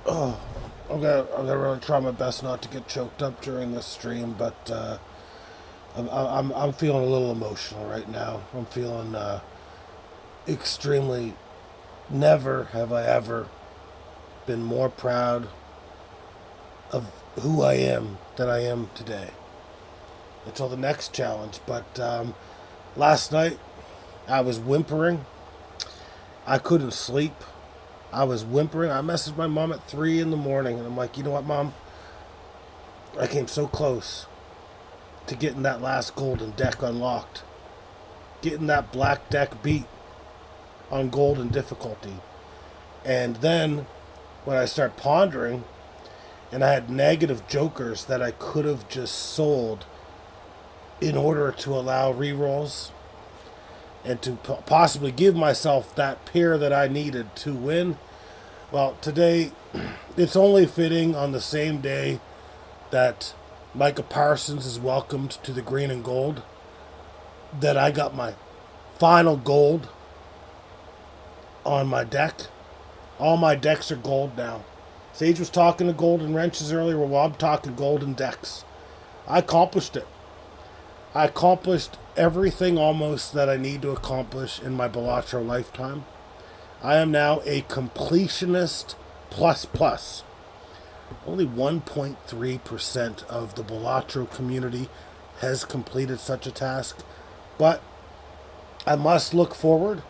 Oh, I'm gonna really try my best not to get choked up during this stream, but I'm feeling a little emotional right now. I'm feeling extremely. Never have I ever been more proud of who I am than I am today. Until the next challenge, but last night I was whimpering. I couldn't sleep. I was whimpering. I messaged my mom at 3 in the morning, and I'm like, you know what, Mom? I came so close to getting that last golden deck unlocked, getting that black deck beat on golden difficulty. And then when I start pondering, and I had negative jokers that I could have just sold in order to allow rerolls and to possibly give myself that pair that I needed to win. Well, today it's only fitting on the same day that Micah Parsons is welcomed to the green and gold that I got my final gold on my deck. All my decks are gold now. Sage was talking to golden wrenches earlier. Well, I'm talking golden decks. I accomplished it. I accomplished everything almost that I need to accomplish in my Balatro lifetime. I am now a completionist plus plus. Only 1.3% of the Balatro community has completed such a task. But I must look forward.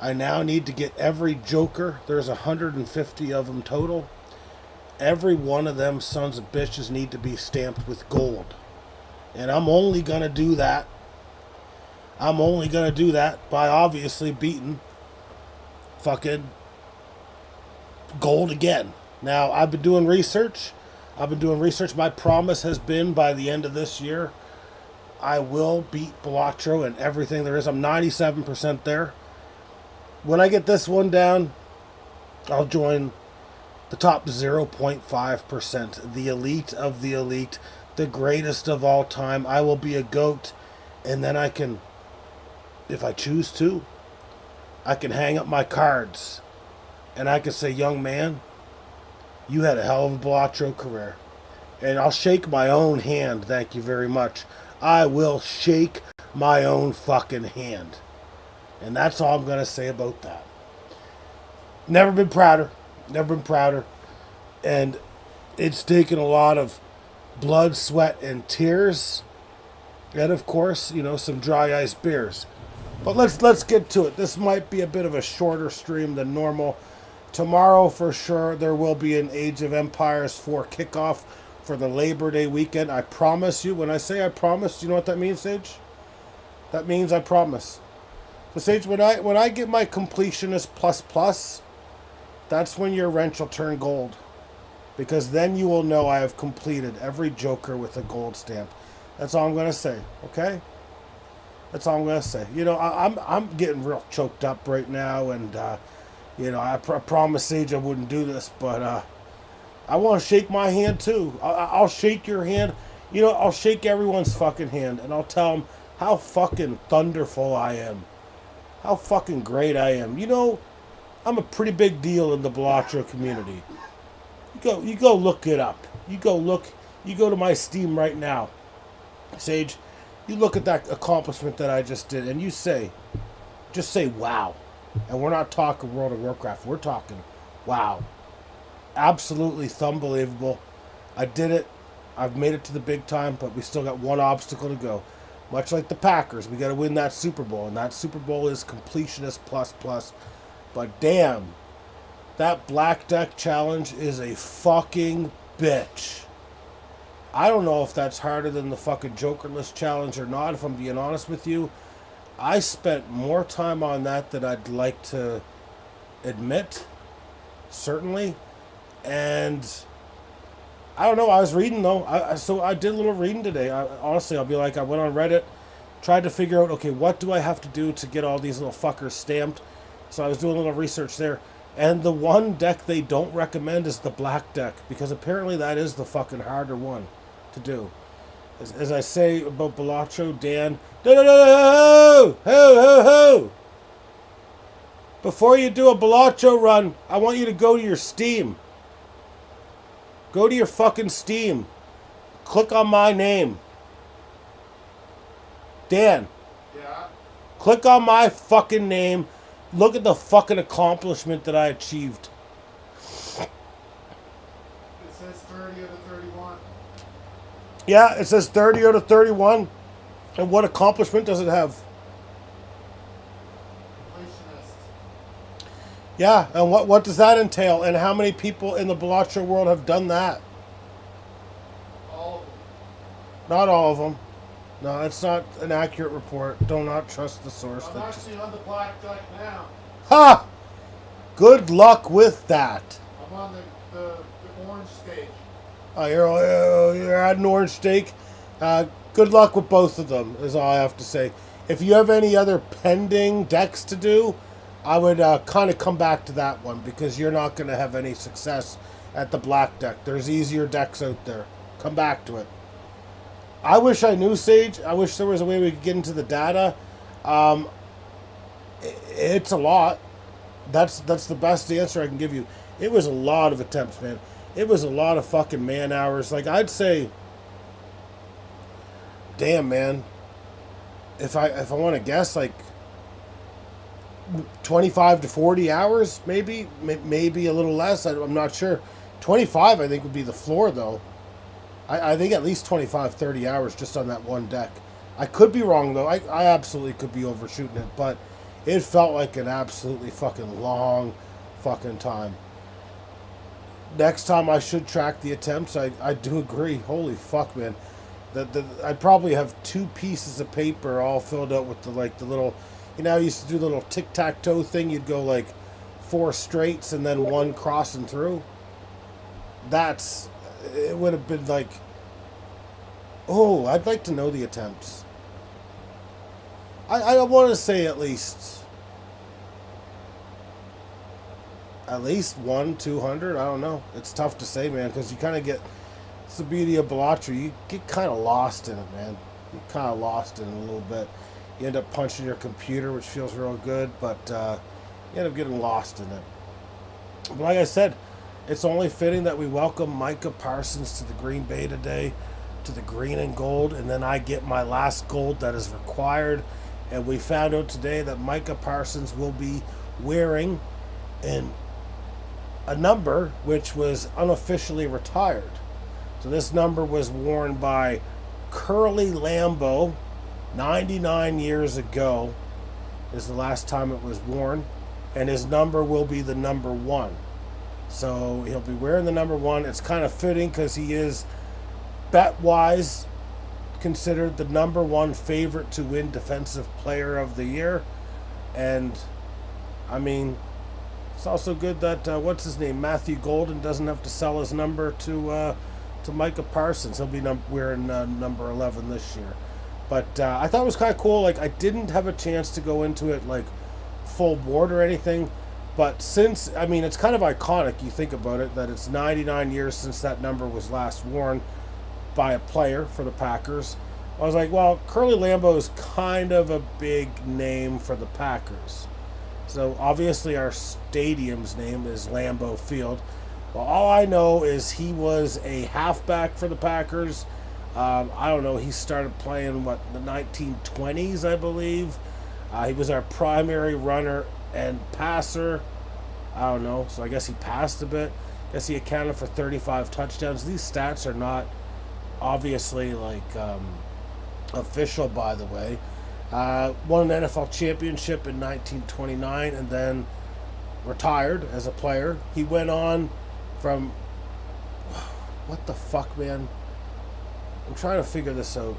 I now need to get every joker. There's 150 of them total. Every one of them sons of bitches need to be stamped with gold. And I'm only going to do that. I'm only going to do that by obviously beating fucking gold again. Now, I've been doing research. My promise has been by the end of this year, I will beat Balatro and everything there is. I'm 97% there. When I get this one down, I'll join the top 0.5%, the elite of the elite, the greatest of all time. I will be a GOAT, and then I can, if I choose to, I can hang up my cards, and I can say, young man, you had a hell of a Balatro career. And I'll shake my own hand, thank you very much. I will shake my own fucking hand. And that's all I'm going to say about that. Never been prouder. Never been prouder. And it's taken a lot of blood, sweat, and tears. And of course, some dry ice beers. But let's get to it. This might be a bit of a shorter stream than normal. Tomorrow, for sure, there will be an Age of Empires 4 kickoff for the Labor Day weekend. I promise you. When I say I promise, you know what that means, Sage? That means I promise. So, Sage, when I get my completionist plus plus, that's when your wrench will turn gold. Because then you will know I have completed every joker with a gold stamp. That's all I'm going to say, okay? That's all I'm going to say. I'm getting real choked up right now, and, I promised Sage I wouldn't do this, but I want to shake my hand, too. I'll shake your hand. I'll shake everyone's fucking hand, and I'll tell them how fucking thunderful I am. How fucking great I am. I'm a pretty big deal in the Balatro community. You go look it up. You go to my Steam right now. Sage, you look at that accomplishment that I just did, and just say wow. And we're not talking World of Warcraft. We're talking wow. Absolutely unbelievable. I did it. I've made it to the big time, but we still got one obstacle to go. Much like the Packers, we got to win that Super Bowl, and that Super Bowl is completionist plus plus. But damn, that Black Deck Challenge is a fucking bitch. I don't know if that's harder than the fucking Jokerless Challenge or not, if I'm being honest with you. I spent more time on that than I'd like to admit, certainly. And I don't know, I was reading though. So I did a little reading today. Honestly, I'll be like, I went on Reddit, tried to figure out, okay, what do I have to do to get all these little fuckers stamped? So I was doing a little research there. And the one deck they don't recommend is the black deck, because apparently that is the fucking harder one to do. As I say about Balatro, Dan, ho, ho, ho. Before you do a Balatro run, I want you to go to your Steam. Go to your fucking Steam. Click on my name. Dan. Yeah. Click on my fucking name. Look at the fucking accomplishment that I achieved. It says 30 out of 31. Yeah, it says 30 out of 31. And what accomplishment does it have? Completionist. Yeah, and what does that entail? And how many people in the Bellotro world have done that? All of them. Not all of them. No, it's not an accurate report. Do not trust the source. I'm actually on the blackjack now. Ha! Good luck with that. I'm on the orange stage. Oh, you're at an orange steak. Good luck with both of them, is all I have to say. If you have any other pending decks to do, I would kind of come back to that one because you're not going to have any success at the black deck. There's easier decks out there. Come back to it. I wish I knew, Sage. I wish there was a way we could get into the data. It's a lot. That's the best answer I can give you. It was a lot of attempts, man. It was a lot of fucking man hours. Like, I'd say, damn, man. If I want to guess, like 25 to 40 hours, maybe a little less. I'm not sure. 25, I think, would be the floor, though. I think at least 25, 30 hours just on that one deck. I could be wrong, though. I absolutely could be overshooting it, but it felt like an absolutely fucking long fucking time. Next time I should track the attempts. I do agree. Holy fuck, man. I probably have 2 pieces of paper all filled out with the little, you know, I used to do the little tic-tac-toe thing. You'd go like 4 straights and then 1 crossing through. It would have been like, oh, I'd like to know the attempts. I want to say at least 1-200. I don't know. It's tough to say, man, because you kind of get, it's the beauty of Bellotro. You get kind of lost in it, man. You kind of lost in it a little bit. You end up punching your computer, which feels real good, but you end up getting lost in it. But like I said, it's only fitting that we welcome Micah Parsons to the Green Bay today, to the green and gold, and then I get my last gold that is required. And we found out today that Micah Parsons will be wearing a number which was unofficially retired. So this number was worn by Curly Lambeau 99 years ago is the last time it was worn, and his number will be the number 1. So he'll be wearing the number 1. It's kind of fitting because he is, bet-wise, considered the number 1 favorite to win Defensive Player of the Year. And, I mean, it's also good that, what's his name, Matthew Golden doesn't have to sell his number to Micah Parsons. He'll be wearing number 11 this year. But I thought it was kind of cool. Like, I didn't have a chance to go into it, like, full board or anything. But since, I mean, it's kind of iconic, you think about it, that it's 99 years since that number was last worn by a player for the Packers. I was like, well, Curly Lambeau is kind of a big name for the Packers. So obviously our stadium's name is Lambeau Field. Well, all I know is he was a halfback for the Packers. I don't know, he started playing, the 1920s, I believe. He was our primary runner and passer. I don't know, so I guess he passed a bit. I guess he accounted for 35 touchdowns. These stats are not obviously like official, by the way. Won an NFL championship in 1929 and then retired as a player. He went on from, what the fuck, man? I'm trying to figure this out.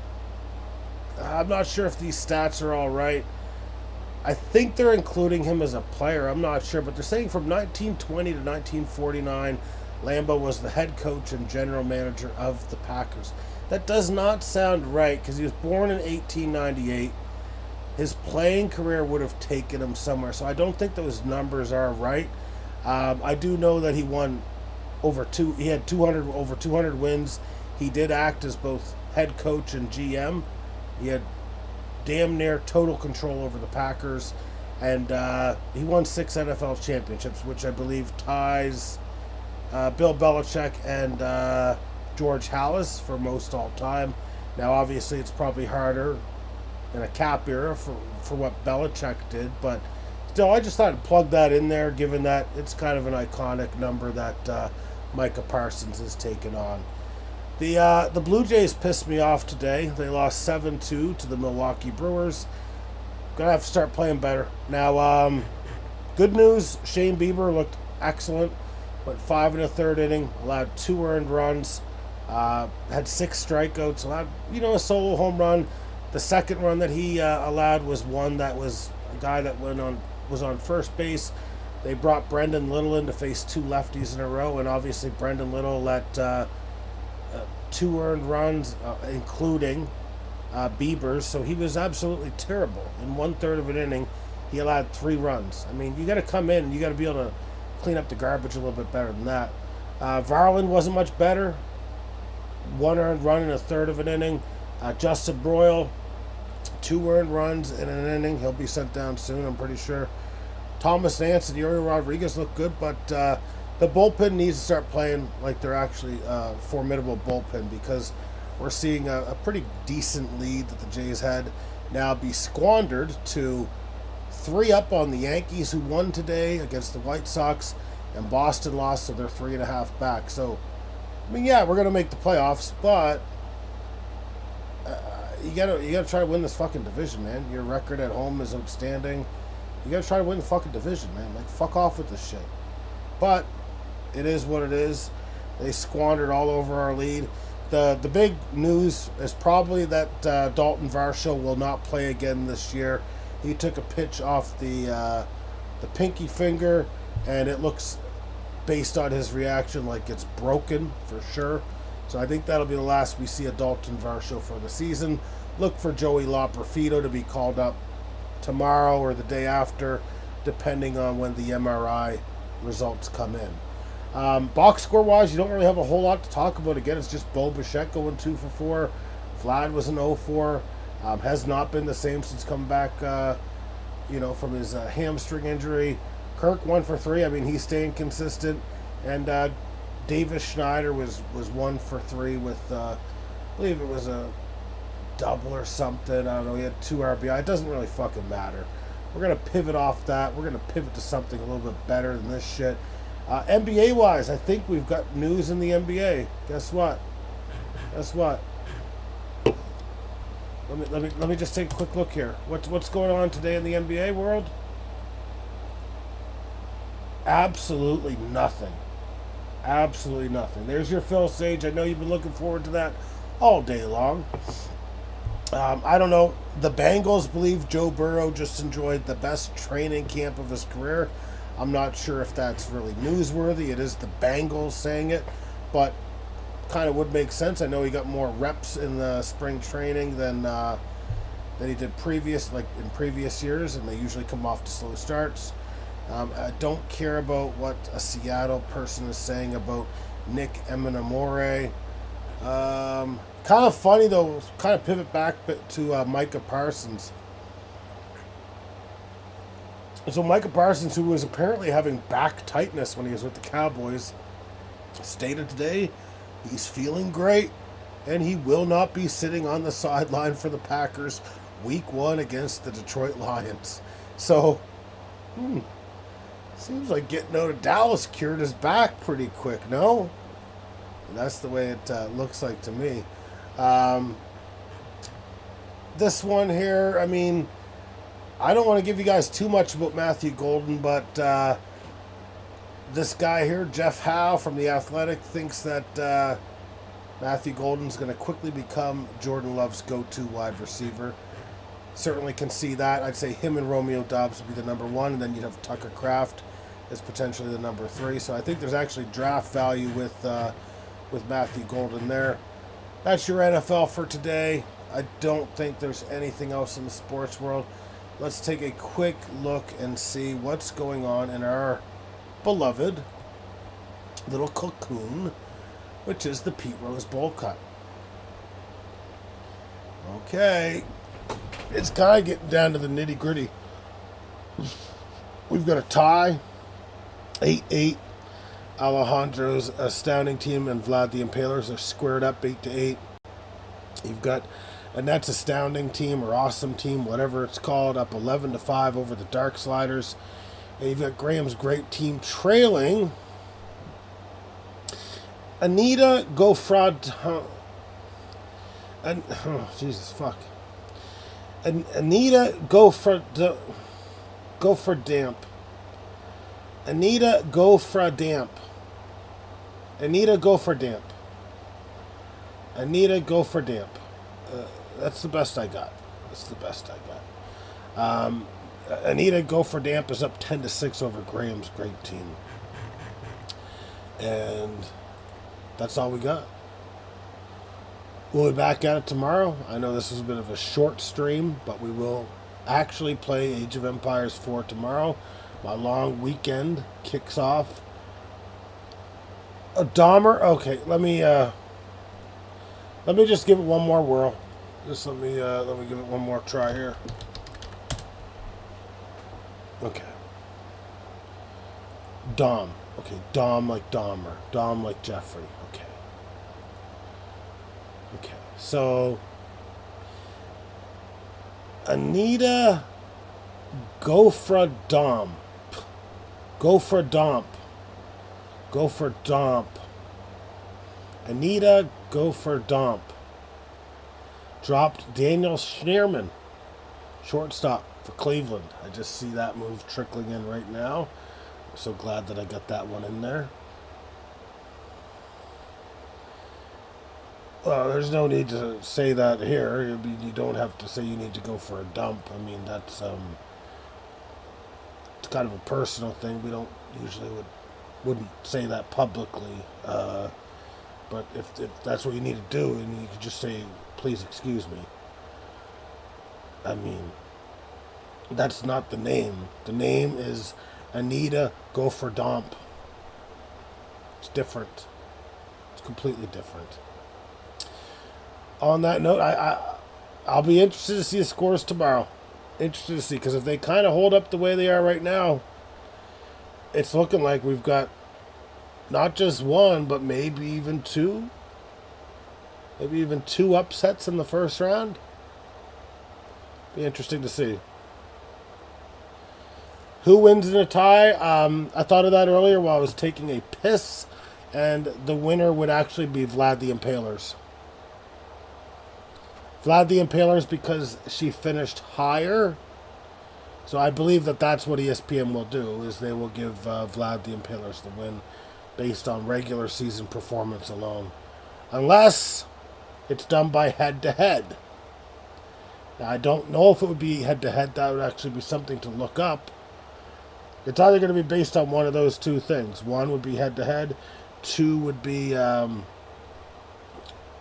I'm not sure if these stats are all right. I think they're including him as a player. I'm not sure, but they're saying from 1920 to 1949, Lambeau was the head coach and general manager of the Packers. That does not sound right because he was born in 1898. His playing career would have taken him somewhere, so I don't think those numbers are right. I do know that he won over 200 wins. He did act as both head coach and GM. He had damn near total control over the Packers, and he won 6 NFL championships, which I believe ties Bill Belichick and George Halas for most all time. Now, obviously, it's probably harder in a cap era for what Belichick did, but still, I just thought I'd plug that in there, given that it's kind of an iconic number that Micah Parsons has taken on. The Blue Jays pissed me off today. They lost 7-2 to the Milwaukee Brewers. Gonna have to start playing better. Now, good news, Shane Bieber looked excellent. Went 5 1/3 inning, allowed 2 earned runs, had 6 strikeouts, allowed, a solo home run. The second run that he allowed was one that was a guy that was on first base. They brought Brendan Little in to face 2 lefties in a row, and obviously Brendan Little let 2 earned runs, including Bieber's, so he was absolutely terrible. In 1/3 of an inning, he allowed 3 runs. I mean, you got to come in and you got to be able to clean up the garbage a little bit better than that. Varland wasn't much better. 1 earned run in 1/3 of an inning. Justin Broyle, 2 earned runs in an inning. He'll be sent down soon, I'm pretty sure. Thomas Nance and Yuri Rodriguez look good, but the bullpen needs to start playing like they're actually a formidable bullpen, because we're seeing a pretty decent lead that the Jays had now be squandered to 3 up on the Yankees, who won today against the White Sox, and Boston lost, so they're 3.5 back. So, I mean, yeah, we're gonna make the playoffs, but you gotta try to win this fucking division, man. Your record at home is outstanding. You gotta try to win the fucking division, man. Like, fuck off with this shit. But it is what it is. They squandered all over our lead. The big news is probably that Dalton Varsho will not play again this year. He took a pitch off the pinky finger, and it looks, based on his reaction, like it's broken for sure. So I think that'll be the last we see of Dalton Varsho for the season. Look for Joey Loperfido to be called up tomorrow or the day after, depending on when the MRI results come in. Box score wise, you don't really have a whole lot to talk about. Again, it's just Bo Bichette going 2 for 4. Vlad was an 0-4. Has not been the same since coming back, from his hamstring injury. Kirk 1 for 3. I mean, he's staying consistent. And Davis Schneider was 1 for 3 with, I believe it was a double or something. I don't know. He had 2 RBI. It doesn't really fucking matter. We're going to pivot off that. We're going to pivot to something a little bit better than this shit. NBA-wise, I think we've got news in the NBA. Guess what? Let me just take a quick look here. What's going on today in the NBA world? Absolutely nothing. Absolutely nothing. There's your Phil Sage. I know you've been looking forward to that all day long. I don't know. The Bengals believe Joe Burrow just enjoyed the best training camp of his career. I'm not sure if that's really newsworthy. It is the Bengals saying it, but kind of would make sense. I know he got more reps in the spring training than he did in previous years, and they usually come off to slow starts. I don't care about what a Seattle person is saying about Nick Eminamore. Kind of funny though. Kind of pivot back to Micah Parsons. So Micah Parsons, who was apparently having back tightness when he was with the Cowboys, stated today he's feeling great, and he will not be sitting on the sideline for the Packers Week 1 against the Detroit Lions. So, seems like getting out of Dallas cured his back pretty quick, no? That's the way it looks like to me. This one here, I mean, I don't want to give you guys too much about Matthew Golden, but this guy here, Jeff Howe from The Athletic, thinks that Matthew Golden's going to quickly become Jordan Love's go-to wide receiver. Certainly can see that. I'd say him and Romeo Doubs would be the number 1, and then you'd have Tucker Kraft as potentially the number 3. So I think there's actually draft value with Matthew Golden there. That's your NFL for today. I don't think there's anything else in the sports world. Let's take a quick look and see what's going on in our beloved little cocoon, which is the Pete Rose Bowl Cut. Okay, it's kind of getting down to the nitty gritty. We've got a tie, 8-8. Alejandro's Astounding Team and Vlad the Impalers are squared up 8-8. You've got Annette's Astounding Team or Awesome Team, whatever it's called, up 11-5 over the Dark Sliders. And you've got Graham's Great Team trailing Anita Gofrad. Oh, Jesus, fuck. Anita Gofradamp. Anita Gofradamp. Anita Gofradamp. Anita Gofradamp. That's the best I got. Anita Gofradamp is up 10-6 over Graham's Great Team. And that's all we got. We'll be back at it tomorrow. I know this is a bit of a short stream, but we will actually play Age of Empires 4 tomorrow. My long weekend kicks off. A Dahmer. Okay, let me just give it one more whirl. Just let me give it one more try here. Okay. Dom. Okay, Dom like Dahmer. Dom like Jeffrey. Okay. Okay, so Anita Gofradamp. Gofradamp. Anita Gofradamp. Dropped Daniel Schneerman, shortstop for Cleveland. I just see that move trickling in right now. I'm so glad that I got that one in there. Well, there's no need to say that here. You don't have to say you need to go for a dump. I mean, that's it's kind of a personal thing. We don't usually wouldn't say that publicly. But if that's what you need to do, and you could just say, "Please excuse me." I mean, that's not the name. The name is Anita Gofradamp. It's different. It's completely different. On that note, I'll be interested to see the scores tomorrow. Interested to see, because if they kind of hold up the way they are right now, it's looking like we've got not just one, but maybe even two. Maybe even two upsets in the first round. Be interesting to see. Who wins in a tie? I thought of that earlier while I was taking a piss, and the winner would actually be Vlad the Impalers. Vlad the Impalers, because she finished higher. So I believe that that's what ESPN will do, is they will give Vlad the Impalers the win based on regular season performance alone. Unless it's done by head-to-head. Now, I don't know if it would be head-to-head. That would actually be something to look up. It's either going to be based on one of those two things. One would be head-to-head. Two would be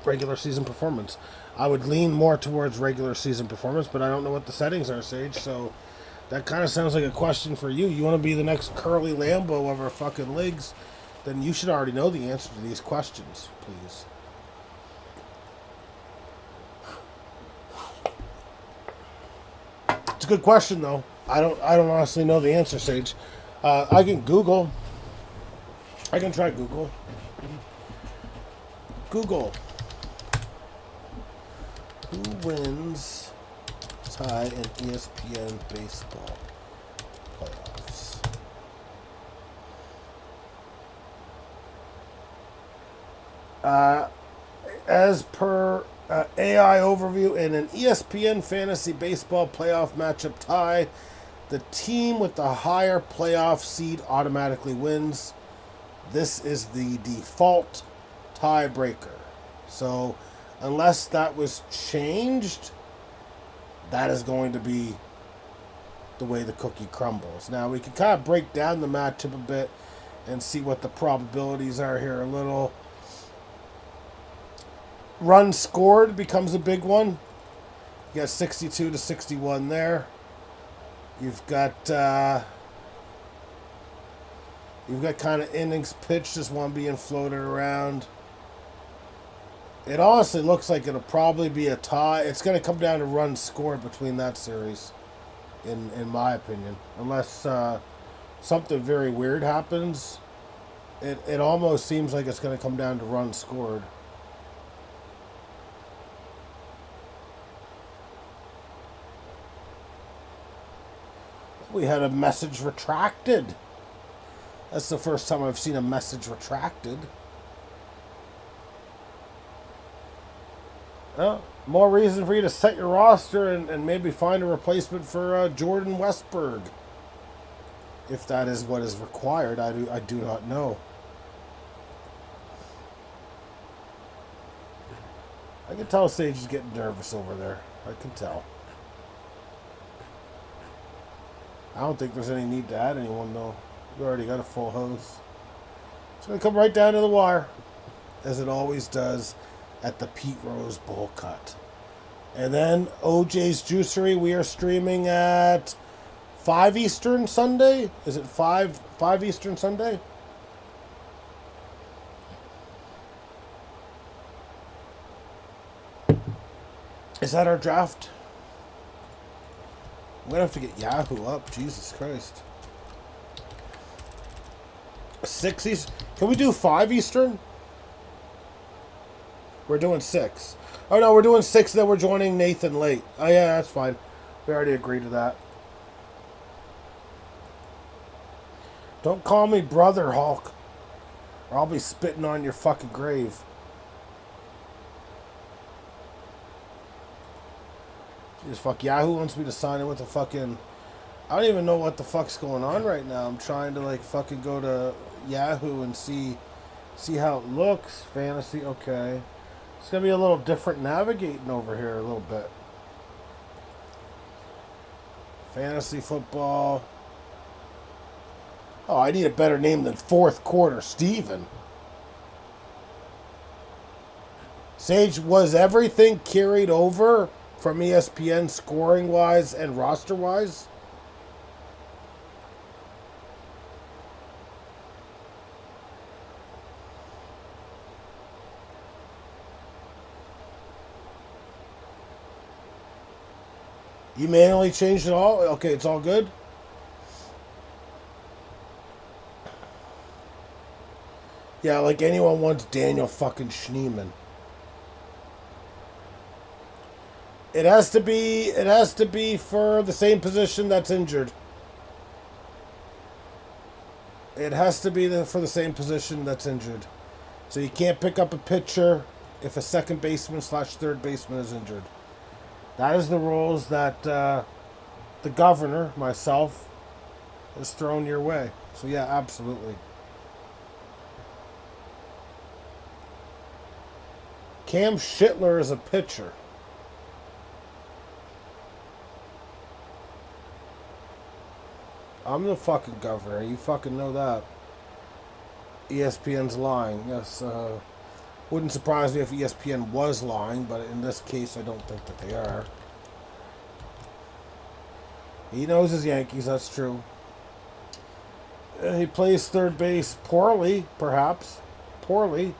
regular season performance. I would lean more towards regular season performance, but I don't know what the settings are, Sage, so that kind of sounds like a question for you. You want to be the next Curly Lambeau of our fucking leagues? Then you should already know the answer to these questions, please. It's a good question, though. I don't honestly know the answer, Sage. I can Google. I can try Google. Google. Who wins tie in ESPN baseball playoffs? As per AI overview, in an ESPN fantasy baseball playoff matchup tie, the team with the higher playoff seed automatically wins. This is the default tiebreaker. So, unless that was changed, that is going to be the way the cookie crumbles. Now, we can kind of break down the matchup a bit and see what the probabilities are here a little. Runs scored becomes a big one. You got 62-61 there. You've got kind of innings pitched, just one being floated around. It honestly looks like it'll probably be a tie. It's going to come down to runs scored between that series, in my opinion. Unless something very weird happens It almost seems like it's going to come down to runs scored. We had a message retracted. That's the first time I've seen a message retracted. Well, more reason for you to set your roster and maybe find a replacement for Jordan Westberg. If that is what is required, I do not know. I can tell Sage is getting nervous over there. I can tell. I don't think there's any need to add anyone, though. We already got a full host. It's going to come right down to the wire, as it always does at the Pete Rose Bowl cut. And then OJ's Juicery, we are streaming at 5 Eastern Sunday? Is it 5 Eastern Sunday? Is that our draft? I'm going to have to get Yahoo up. Jesus Christ. 6 Eastern? Can we do 5 Eastern? We're doing 6. Oh, no, we're doing 6, then we're joining Nathan late. Oh, yeah, that's fine. We already agreed to that. Don't call me Brother Hulk, or I'll be spitting on your fucking grave. Jeez, fuck, Yahoo wants me to sign in with a fucking... I don't even know what the fuck's going on right now. I'm trying to, like, fucking go to Yahoo and see how it looks. Fantasy, okay. It's going to be a little different navigating over here a little bit. Fantasy football. Oh, I need a better name than Fourth Quarter Steven. Sage, was everything carried over from ESPN scoring-wise and roster-wise? You manually changed it all? Okay, it's all good? Yeah, like anyone wants Daniel fucking Schneeman. It has to be for the same position that's injured. It has to be for the same position that's injured. So you can't pick up a pitcher if a second baseman / third baseman is injured. That is the rules that the governor, myself, has thrown your way. So yeah, absolutely. Cam Schittler is a pitcher. I'm the fucking governor. You fucking know that. ESPN's lying. Yes, wouldn't surprise me if ESPN was lying, but in this case, I don't think that they are. He knows his Yankees, that's true. He plays third base poorly, perhaps. Poorly.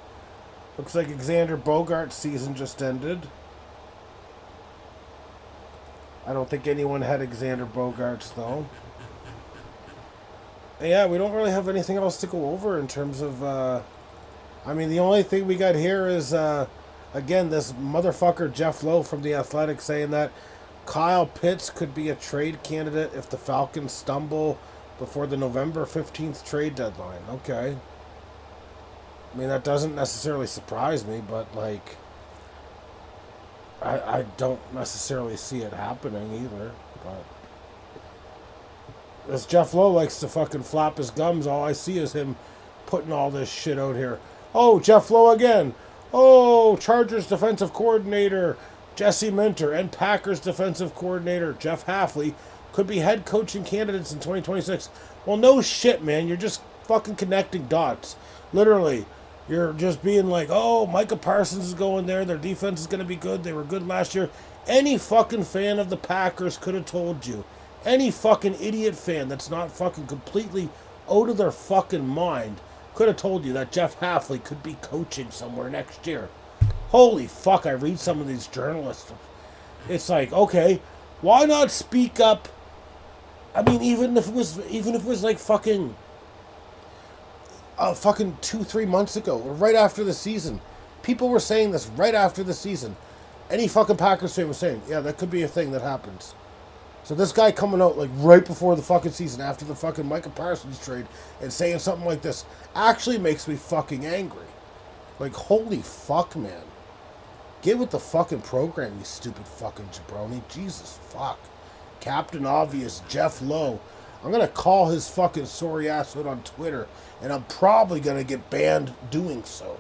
Looks like Xander Bogaerts' season just ended. I don't think anyone had Xander Bogaerts, though. And yeah, we don't really have anything else to go over in terms of... I mean, the only thing we got here is, again, this motherfucker Jeff Lowe from The Athletic saying that Kyle Pitts could be a trade candidate if the Falcons stumble before the November 15th trade deadline. Okay. I mean, that doesn't necessarily surprise me, but, like, I don't necessarily see it happening either. But as Jeff Lowe likes to fucking flap his gums, all I see is him putting all this shit out here. Oh, Jeff Lowe again. Oh, Chargers defensive coordinator Jesse Minter and Packers defensive coordinator Jeff Hafley could be head coaching candidates in 2026. Well, no shit, man. You're just fucking connecting dots. Literally. You're just being like, oh, Micah Parsons is going there. Their defense is going to be good. They were good last year. Any fucking fan of the Packers could have told you. Any fucking idiot fan that's not fucking completely out of their fucking mind could have told you that Jeff Hafley could be coaching somewhere next year. Holy fuck, I read some of these journalists. It's like, okay, why not speak up? I mean, even if it was like fucking... fucking 2-3 months ago, or right after the season. People were saying this right after the season. Any fucking Packers fan was saying, yeah, that could be a thing that happens. So this guy coming out like right before the fucking season, after the fucking Micah Parsons trade, and saying something like this actually makes me fucking angry. Like, holy fuck, man. Get with the fucking program, you stupid fucking jabroni. Jesus fuck. Captain Obvious, Jeff Lowe. I'm gonna call his fucking sorry ass out on Twitter, and I'm probably gonna get banned doing so.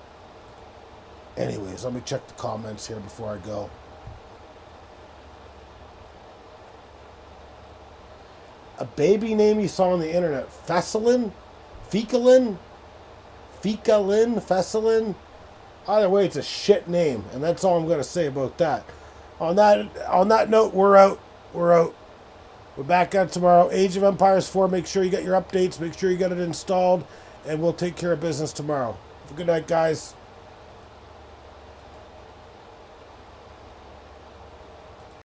Anyways, let me check the comments here before I go. A baby name you saw on the internet. Fesselin? Fecalin? Fesselin? Either way, it's a shit name, and that's all I'm going to say about that. On that note, we're out. We're back out tomorrow. Age of Empires 4. Make sure you get your updates. Make sure you get it installed, and we'll take care of business tomorrow. Have a good night, guys.